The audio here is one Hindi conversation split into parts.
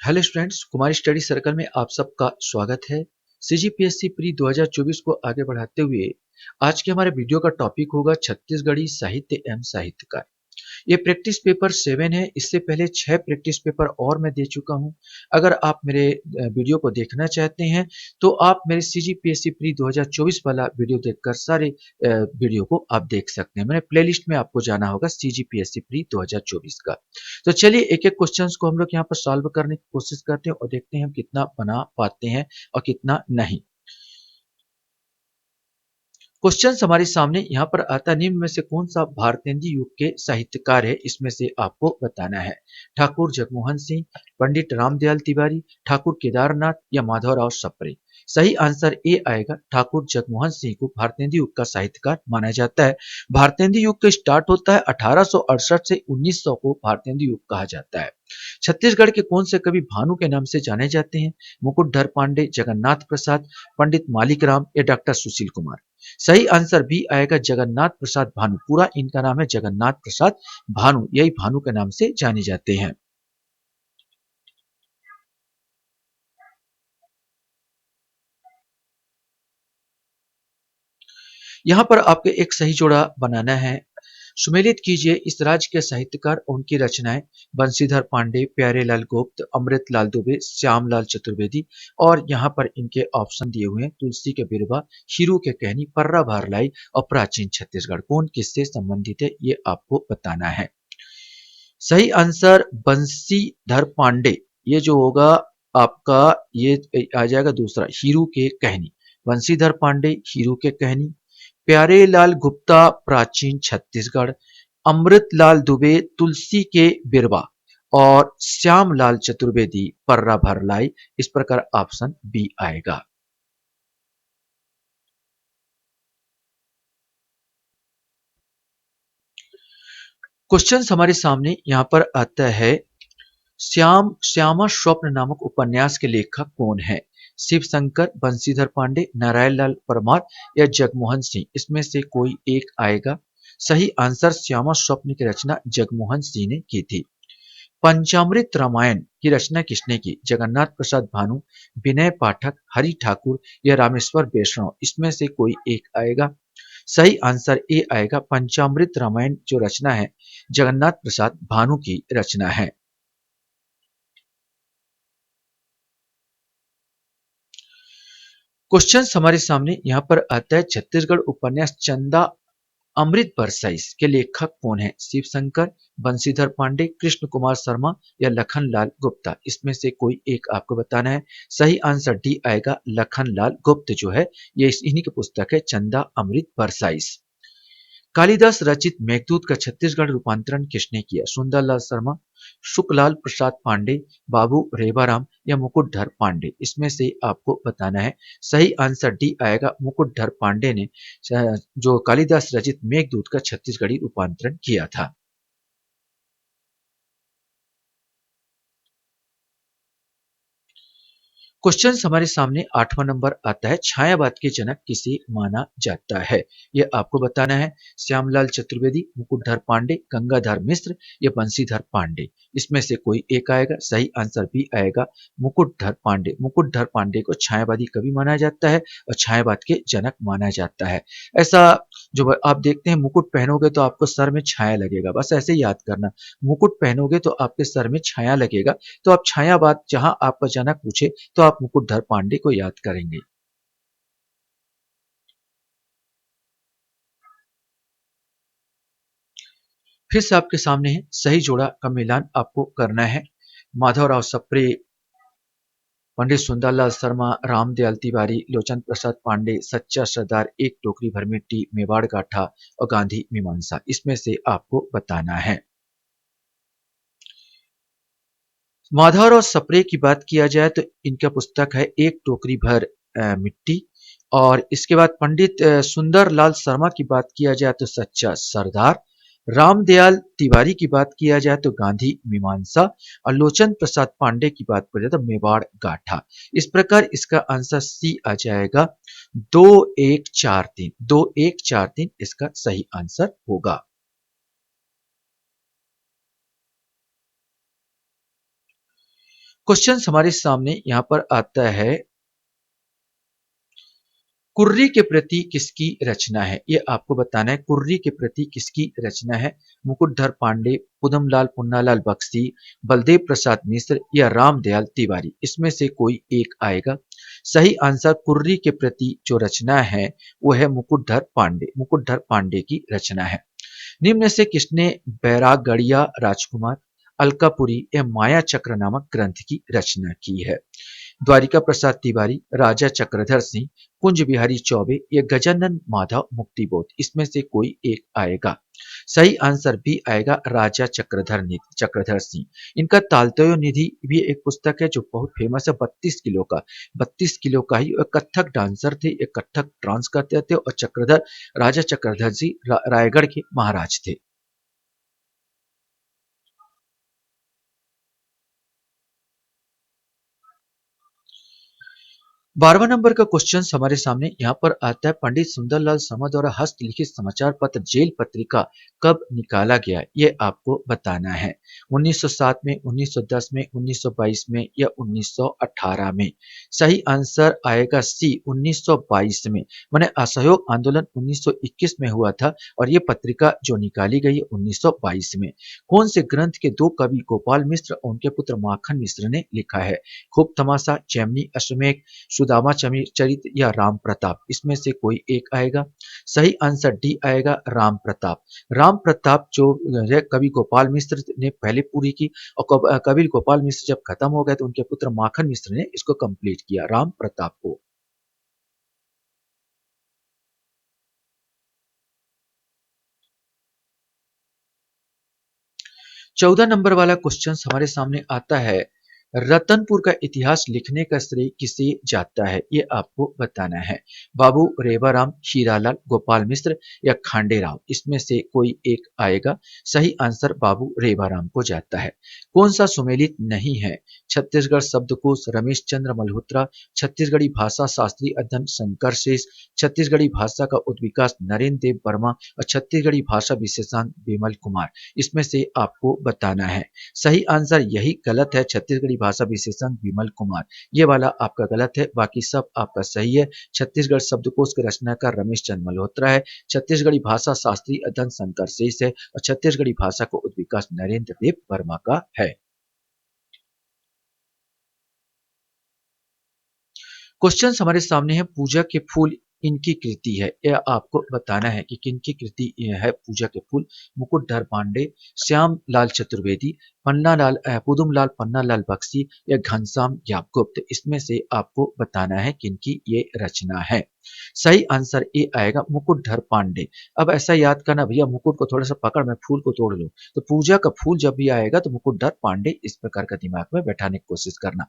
हेलो स्टूडेंट्स, कुमारी स्टडी सर्कल में आप सबका स्वागत है। सीजीपीएससी प्री 2024 को आगे बढ़ाते हुए आज के हमारे वीडियो का टॉपिक होगा छत्तीसगढ़ी साहित्य एवं साहित्यकार। ये प्रैक्टिस पेपर 7 है। इससे पहले 6 प्रैक्टिस पेपर और मैं दे चुका हूं। अगर आप मेरे वीडियो को देखना चाहते हैं तो आप मेरे सीजीपीएससी प्री 2024 वाला वीडियो देखकर सारे वीडियो को आप देख सकते हैं। मेरे प्लेलिस्ट में आपको जाना होगा सीजीपीएससी प्री 2024 का। तो चलिए एक एक क्वेश्चन को हम लोग यहाँ पर सॉल्व करने की कोशिश करते हैं और देखते हैं हम कितना बना पाते हैं और कितना नहीं। क्वेश्चन हमारे सामने यहाँ पर आता, निम्न में से कौन सा भारतेंदु युग के साहित्यकार है, इसमें से आपको बताना है। ठाकुर जगमोहन सिंह, पंडित रामदयाल तिवारी, ठाकुर केदारनाथ या माधवराव सप्रे। सही आंसर ए आएगा। ठाकुर जगमोहन सिंह को भारतेंदु युग का साहित्यकार माना जाता है। भारतेंदु युग का स्टार्ट होता है 1868 से 1900 को भारतेंदु युग कहा जाता है। छत्तीसगढ़ के कौन से कवि भानु के नाम से जाने जाते हैं। मुकुटधर पांडे, जगन्नाथ प्रसाद, पंडित मालिक राम या डॉक्टर सुशील कुमार। सही आंसर बी आएगा, जगन्नाथ प्रसाद भानु। पूरा इनका नाम है जगन्नाथ प्रसाद भानु, यही भानु के नाम से जाने जाते हैं। यहाँ पर आपको एक सही जोड़ा बनाना है। सुमेलित कीजिए इस राज्य के साहित्यकार और उनकी रचनाएं। बंशीधर पांडे, प्यारेलाल गुप्त, अमृतलाल दुबे, श्यामलाल चतुर्वेदी। और यहाँ पर इनके ऑप्शन दिए हुए हैं, तुलसी के बिरवा, हीरू के कहनी, पर्रा भारलाई और प्राचीन छत्तीसगढ़। कौन किससे संबंधित है ये आपको बताना है। सही आंसर बंशीधर पांडे, ये जो होगा आपका, ये आ जाएगा दूसरा, हीरू के कहनी। बंशीधर पांडे, हीरू के कहनी। प्यारेलाल गुप्ता, प्राचीन छत्तीसगढ़। अमृतलाल दुबे, तुलसी के बिरवा। और श्यामलाल चतुर्वेदी, पर्रा भरलाई। इस प्रकार ऑप्शन बी आएगा। क्वेश्चन हमारे सामने यहाँ पर आता है, श्यामा स्वप्न नामक उपन्यास के लेखक कौन है। शिव शंकर, बंशीधर पांडे, नारायण लाल परमार या जगमोहन सिंह। इसमें से कोई एक आएगा। सही आंसर श्यामा स्वप्न की रचना जगमोहन सिंह ने की थी। पंचामृत रामायण की रचना किसने की। जगन्नाथ प्रसाद भानु, विनय पाठक, हरि ठाकुर या रामेश्वर वैष्णव। इसमें से कोई एक आएगा। सही आंसर ए आएगा। पंचामृत रामायण जो रचना है जगन्नाथ प्रसाद भानु की रचना है। क्वेश्चन हमारे सामने यहाँ पर आता है, छत्तीसगढ़ उपन्यास चंदा अमृत बरसाइस के लेखक कौन है। शिव शंकर, बंशीधर पांडे, कृष्ण कुमार शर्मा या लखन लाल गुप्ता। इसमें से कोई एक आपको बताना है। सही आंसर डी आएगा, लखन लाल गुप्त जो है ये इन्हीं की पुस्तक है चंदा अमृत बरसाइस। कालिदास रचित मेघदूत का छत्तीसगढ़ रूपांतरण किसने किया। सुंदरलाल शर्मा, शुकलाल प्रसाद पांडे, बाबू रेवाराम या मुकुटधर पांडे। इसमें से आपको बताना है। सही आंसर डी आएगा, मुकुटधर पांडे ने जो कालिदास रचित मेघदूत का छत्तीसगढ़ी रूपांतरण किया था। क्वेश्चन हमारे सामने 8वां नंबर आता है, छायावाद के जनक किसे माना जाता है। यह आपको बताना है। श्यामलाल चतुर्वेदी, मुकुटधर पांडे, गंगाधर मिश्र या बंशीधर पांडे। इसमें से कोई एक आएगा। सही आंसर भी आएगा, मुकुटधर पांडे। मुकुटधर पांडे को छायावादी कवि माना जाता है और छायावाद के जनक माना जाता है। ऐसा जो आप देखते हैं, मुकुट पहनोगे तो आपको सर में छाया लगेगा, बस ऐसे ही याद करना। मुकुट पहनोगे तो आपके सर में छाया लगेगा। तो आप छायावाद जहां आपका जनक पूछे तो आप मुकुटधर पांडे को याद करेंगे। फिर से आपके सामने है, सही जोड़ा का मिलान आपको करना है। माधवराव सप्रे, पंडित सुंदरलाल शर्मा, रामदयाल तिवारी, लोचन प्रसाद पांडे, सच्चा सरदार, एक टोकरी भर मिट्टी, मेवाड़ गाथा और गांधी मीमांसा। इसमें से आपको बताना है। माधवराव सप्रे की बात किया जाए तो इनका पुस्तक है एक टोकरी भर मिट्टी। और इसके बाद पंडित सुंदरलाल शर्मा की बात किया जाए तो सच्चा सरदार। रामदयाल तिवारी की बात किया जाए तो गांधी मीमांसा। और लोचन प्रसाद पांडे की बात करें तो मेवाड़ गाथा। इस प्रकार इसका आंसर सी आ जाएगा, 2143। 2143 इसका सही आंसर होगा। क्वेश्चन हमारे सामने यहाँ पर आता है, कुर्री के प्रति किसकी रचना है? ये आपको बताना है, कुर्री के प्रति किसकी रचना है? मुकुटधर पांडे, पुदमलाल पुन्नालाल बख्शी, बलदेव प्रसाद मिश्र या रामदयाल तिवारी? इसमें से कोई एक आएगा। सही आंसर कुर्री के प्रति जो रचना है वो है मुकुटधर पांडे। मुकुटधर पांडे की रचना है। निम्न से किसने बैरागढ़िया राजकुमार, अलकापुरी या माया चक्र नामक ग्रंथ की रचना की है? द्वारिका प्रसाद तिवारी, राजा चक्रधर सिंह, कुंज बिहारी चौबे या गजानन माधव मुक्तिबोध? इसमें से कोई एक आएगा। सही आंसर भी आएगा राजा चक्रधर सिंह। इनका तालतोय निधि भी एक पुस्तक है जो बहुत फेमस है, 32 किलो का ही। कथक डांसर थे, ये कथक डांस करते थे। और राजा चक्रधर सिंह रायगढ़ के महाराज थे। 12वां नंबर का क्वेश्चन हमारे सामने यहाँ पर आता है, पंडित सुंदरलाल शर्मा द्वारा हस्तलिखित समाचार पत्र जेल पत्रिका कब निकाला गया? ये आपको बताना है। 1907 में, 1910 में, 1922 में या 1918 में? सही आंसर आएगा सी, 1922 में। माने असहयोग आंदोलन 1921 में हुआ था और ये पत्रिका जो निकाली गई है 1922 में। कौन से ग्रंथ के दो कवि गोपाल मिश्र और उनके पुत्र माखन मिश्र ने लिखा है? खूब तमाशा, जैमिनी अश्वमेध, सुदामा चरित या राम प्रताप? इसमें से कोई एक आएगा। सही आंसर डी आएगा, राम प्रताप। राम प्रताप जो है कवि गोपाल मिश्र ने पहले पूरी की और कवि गोपाल मिश्र जब खत्म हो गए तो उनके पुत्र माखन मिश्र ने इसको कंप्लीट किया, राम प्रताप को। 14 नंबर वाला क्वेश्चन हमारे सामने आता है, रतनपुर का इतिहास लिखने का श्रेय किसे जाता है? ये आपको बताना है। बाबू रेवाराम, हीरालाल, गोपाल मिश्र या खांडेराव? इसमें से कोई एक आएगा। सही आंसर बाबू रेवाराम को जाता है। कौन सा सुमेलित नहीं है? छत्तीसगढ़ शब्दकोश रमेश चंद्र मल्होत्रा, छत्तीसगढ़ी भाषा शास्त्री अध्ययन शंकर शेष, छत्तीसगढ़ी भाषा का उद्विकास नरेंद्र देव वर्मा और छत्तीसगढ़ी भाषा विशेषज्ञ विमल कुमार? इसमें से आपको बताना है। सही आंसर यही गलत है, छत्तीसगढ़ी भाषा विशेषज्ञ विमल कुमार। ये वाला आपका गलत है, बाकी सब आपका सही है। छत्तीसगढ़ शब्दकोश के रचनाकार रमेश चंद्र मल्होत्रा है, छत्तीसगढ़ी भाषा शास्त्री अध्ययन शंकर शेष है और छत्तीसगढ़ी भाषा को उद्विकास नरेंद्र देव वर्मा का है। क्वेश्चन हमारे सामने है, पूजा के फूल इनकी कृति है। यह आपको बताना है कि किनकी कृति है पूजा के फूल। मुकुटधर पांडे, श्याम लाल चतुर्वेदी, पुदुमलाल पन्नालाल बख्शी या घनश्याम यापगुप्त? इसमें से आपको बताना है किनकी ये रचना है। सही आंसर ए आएगा, मुकुटधर पांडे। अब ऐसा याद करना भैया, मुकुट को थोड़ा सा पकड़ में फूल को तोड़ लो। तो पूजा का फूल जब भी आएगा तो मुकुटधर पांडे, इस प्रकार का दिमाग में बैठाने की कोशिश करना।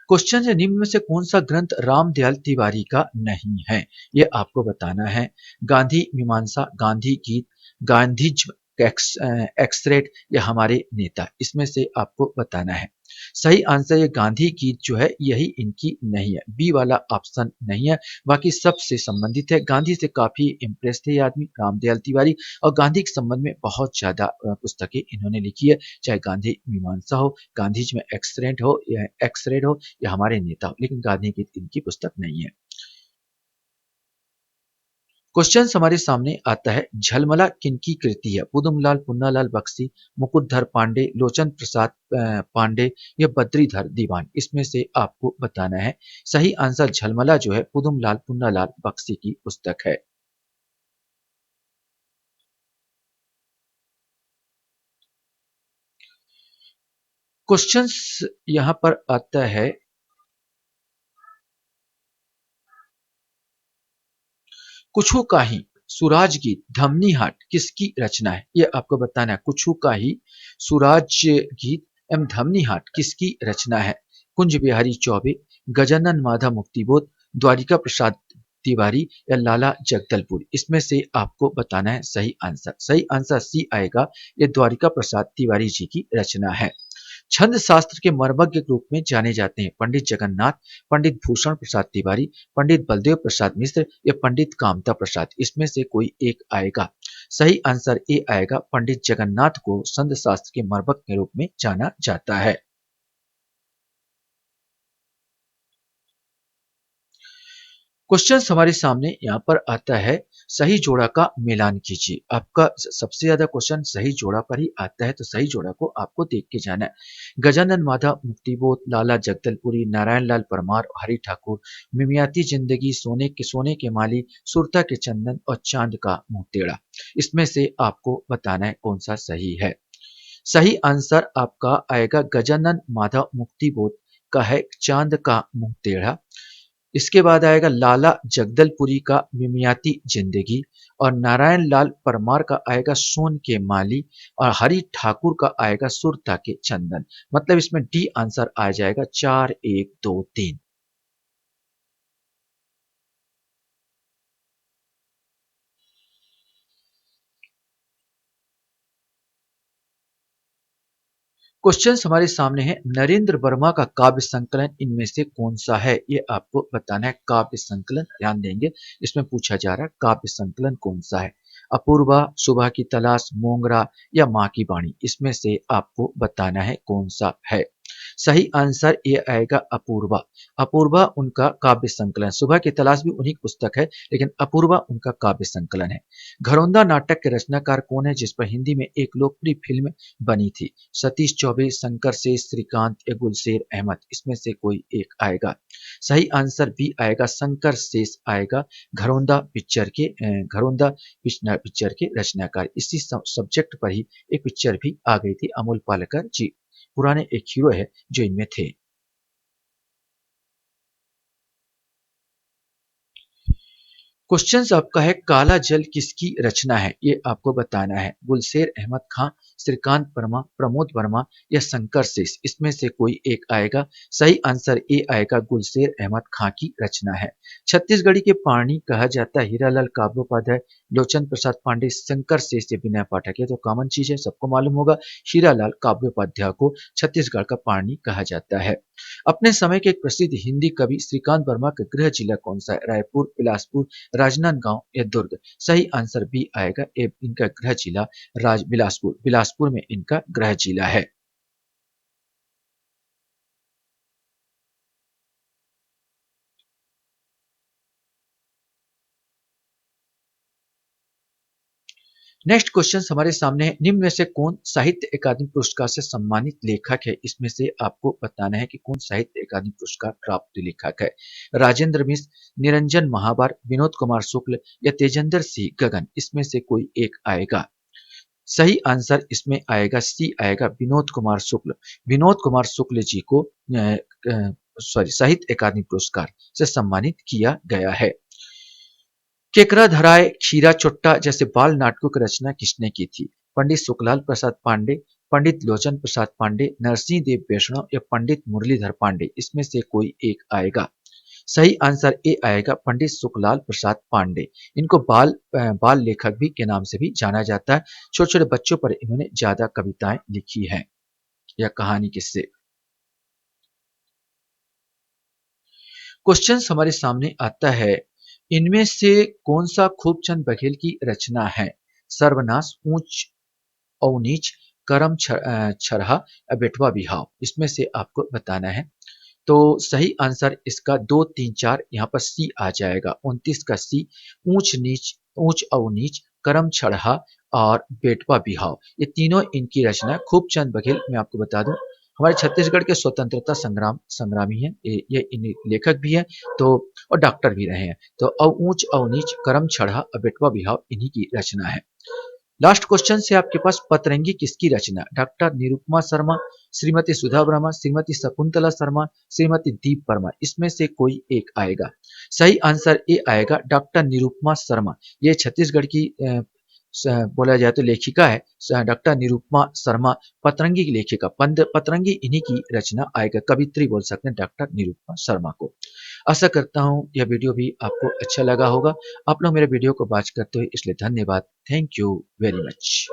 क्वेश्चन है, निम्न में से कौन सा ग्रंथ रामदयाल तिवारी का नहीं है? ये आपको बताना है। गांधी मीमांसा, गांधी गीत, गांधीज्म एक्सरेट या हमारे नेता? इसमें से आपको बताना है। सही आंसर ये गांधी गीत जो है यही इनकी नहीं है, बी वाला ऑप्शन नहीं है। बाकी सबसे संबंधित है। गांधी से काफी इम्प्रेस थे ये आदमी रामदयाल तिवारी और गांधी के संबंध में बहुत ज्यादा पुस्तकें इन्होंने लिखी है, चाहे गांधी मीमांसा हो, गांधीज में एक्सरेड हो या हमारे नेता हो, लेकिन गांधी की इनकी पुस्तक नहीं है। क्वेश्चन हमारे सामने आता है, झलमला किनकी कृति है? पुदुमलाल पुन्नालाल बख्शी, मुकुटधर पांडे, लोचन प्रसाद पांडे या बद्रीधर दीवान? इसमें से आपको बताना है। सही आंसर झलमला जो है पुदुमलाल पुन्नालाल बख्शी की पुस्तक है। क्वेश्चन यहाँ पर आता है, कुछू का ही सुराज गीत धमनी हाट किसकी रचना है? ये आपको बताना है। कुछू का ही सुराज गीत एवं धमनी हाट किसकी रचना है? कुंज बिहारी चौबे, गजानन माधव मुक्तिबोध, द्वारिका प्रसाद तिवारी या लाला जगदलपुर? इसमें से आपको बताना है सही आंसर। सही आंसर सी आएगा, ये द्वारिका प्रसाद तिवारी जी की रचना है। छंद शास्त्र के मर्मज्ञ के रूप में जाने जाते हैं पंडित जगन्नाथ, पंडित भूषण प्रसाद तिवारी, पंडित बलदेव प्रसाद मिश्र या पंडित कामता प्रसाद। इसमें से कोई एक आएगा। सही आंसर ए आएगा। पंडित जगन्नाथ को छंद शास्त्र के मर्मज्ञ के रूप में जाना जाता है। क्वेश्चन हमारे सामने यहाँ पर आता है, सही जोड़ा का मिलान कीजिए। आपका सबसे ज्यादा क्वेश्चन सही जोड़ा पर ही आता है, तो सही जोड़ा को आपको देख के जाना है। गजानन माधव, मुक्तिबोध, लाला जगदलपुरी, नारायण लाल परमार, हरि ठाकुर, मिमियाती जिंदगी, सोने के माली, सुरता के चंदन और चांद का मुंह टेढ़ा। इसमें से आपको बताना है कौन सा सही है। सही आंसर आपका आएगा गजानन माधव मुक्तिबोध का है चांद का मुंह टेढ़ा। इसके बाद आएगा लाला जगदलपुरी का मिमियाती जिंदगी और नारायण लाल परमार का आएगा सोन के माली और हरि ठाकुर का आएगा सुरता के चंदन। मतलब इसमें डी आंसर आ जाएगा 4 1 2 3। क्वेश्चन हमारे सामने है, नरेंद्र वर्मा का काव्य संकलन इनमें से कौन सा है। ये आपको बताना है। काव्य संकलन ध्यान देंगे, इसमें पूछा जा रहा है काव्य संकलन कौन सा है। अपूर्वा, सुबह की तलाश, मोंगरा या माँ की वाणी। इसमें से आपको बताना है कौन सा है। सही आंसर ये आएगा अपूर्वा। अपूर्वा उनका काव्य संकलन। सुबह की तलाश भी उन्हीं की पुस्तक है, लेकिन अपूर्वा उनका काव्य संकलन है। घरौंदा नाटक के रचनाकार कौन है जिस पर हिंदी में एक लोकप्रिय फिल्म बनी थी। सतीश चौबे, शंकर शेष, श्रीकांत या गुलशेर अहमद। इसमें से कोई एक आएगा। सही आंसर बी आएगा, शंकर शेष आएगा। घरौंदा पिक्चर के रचनाकार। इसी सब्जेक्ट पर ही एक पिक्चर भी आ गई थी, अमोल पालेकर जी पुराने एक हीरो है जो इनमें थे। क्वेश्चन आपका है, काला जल किसकी रचना है। ये आपको बताना है। गुलशेर अहमद खां, श्रीकांत वर्मा, प्रमोद वर्मा या शंकर शेष। इसमें से कोई एक आएगा। सही आंसर ए आएगा, गुलशेर अहमद खां की रचना है। छत्तीसगढ़ी के पाणी कहा जाता है हीरालाल काबरोपाध्याय, लोचन प्रसाद पांडे, शंकर शेष या विनय पाठक। ये तो कॉमन चीज है, सबको मालूम होगा। हीरालाल काबरोपाध्याय को छत्तीसगढ़ का पाणी कहा जाता है। अपने समय के एक प्रसिद्ध हिंदी कवि श्रीकांत वर्मा का गृह जिला कौन सा है। रायपुर, बिलासपुर, राजनांदगांव या दुर्ग। सही आंसर बी आएगा, इनका गृह जिला बिलासपुर। बिलासपुर में इनका गृह जिला है। नेक्स्ट क्वेश्चन हमारे सामने है, निम्न में से कौन साहित्य अकादमी पुरस्कार से सम्मानित लेखक है। इसमें से आपको बताना है कि कौन साहित्य अकादमी पुरस्कार प्राप्त लेखक है। राजेंद्र मिश्र, निरंजन महावर, विनोद कुमार शुक्ल या तेजेंद्र सिंह गगन। इसमें से कोई एक आएगा। सही आंसर इसमें आएगा, सी आएगा, विनोद कुमार शुक्ल। विनोद कुमार शुक्ल जी को साहित्य अकादमी पुरस्कार से सम्मानित किया गया है। केकरा धराए, खीरा चुट्टा जैसे बाल नाटकों की रचना किसने की थी। पंडित सुखलाल प्रसाद पांडे, पंडित लोचन प्रसाद पांडे, नरसिंह देव वैष्णव या पंडित मुरलीधर पांडे। इसमें से कोई एक आएगा। सही आंसर ए आएगा, पंडित सुखलाल प्रसाद पांडे। इनको बाल लेखक भी के नाम से भी जाना जाता है। छोटे छोटे बच्चों पर इन्होंने ज्यादा कविताएं लिखी हैं या कहानी किस्से। क्वेश्चन हमारे सामने आता है, इनमें से कौन सा खूबचंद बघेल की रचना है। सर्वनाश, ऊंच और नीच, करम छरहा या बेटवा बिहाव। इसमें से आपको बताना है। तो सही आंसर इसका 2 3 4 यहाँ पर सी आ जाएगा। 29 का सी। ऊंच और नीच, करम छड़हा और बेटवा बिहाव, ये तीनों इनकी रचना। खूबचंद बघेल मैं आपको बता दूं हमारे छत्तीसगढ़ के स्वतंत्रता संग्रामी हैं। ये इन लेखक भी हैं तो और डॉक्टर भी रहे हैं। तो ऊंच और नीच, करम छड़हा और बेटवा बिहाव इन्हीं की रचना है। लास्ट क्वेश्चन से आपके पास, पतरंगी किसकी रचना। डॉक्टर निरुपमा शर्मा, श्रीमती सुधा वर्मा, श्रीमती शकुंतला शर्मा, श्रीमती दीप वर्मा। इसमें से कोई एक आएगा। सही आंसर ए आएगा, डॉक्टर निरुपमा शर्मा। ये छत्तीसगढ़ की बोला जाए तो लेखिका है। डॉक्टर निरुपमा शर्मा पतरंगी की लेखिका। पतरंगी इन्हीं की रचना आएगा। कवित्री बोल सकते हैं डॉक्टर निरुपमा शर्मा को। आशा करता हूँ यह वीडियो भी आपको अच्छा लगा होगा। आप लोग मेरे वीडियो को वॉच करते हुए इसलिए धन्यवाद। Thank you very much.